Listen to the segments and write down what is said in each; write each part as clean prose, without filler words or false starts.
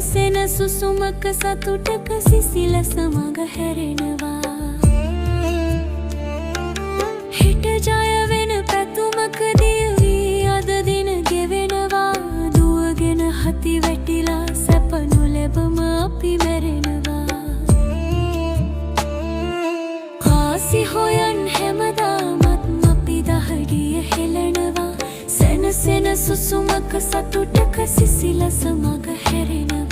සෙනසෙන සුසුමක සතුටක සිසිලස මග හැරෙනවා. හිට ජය වෙන පැතුමකදී වී අද දින ගෙවෙනවා. දුවගෙන හති වැටිලා සැප නොලැබම අපි මැරෙනවා. ආසි හොයන් හැමදාමත් අපි දහඩිය හෙලනවා. සෙනසෙන සුසුමක සතුටක සිසිලස මග හැරෙනවා.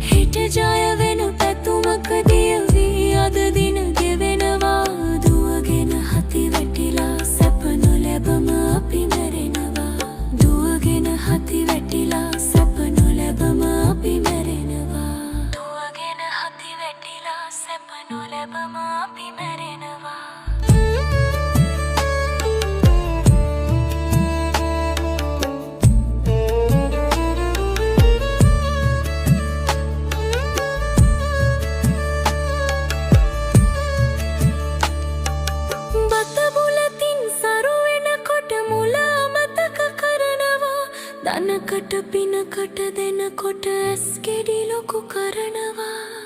හිට ජය වෙන පැතුමකදී වී අද දින ගෙවෙනවා. දුවගෙන හති වැටිලා සැප නොලැබම අපි මැරෙනවා. දුවගෙන හති වැටිලා සැප නොලැබම අපි මැරෙනවා. දුවගෙන හති වැටිලා සැප නොලැබම අපි මැරෙනවා. දනකට පිනකට දෙනකොට ඇස් කෙඩි ලොකු කරනවා.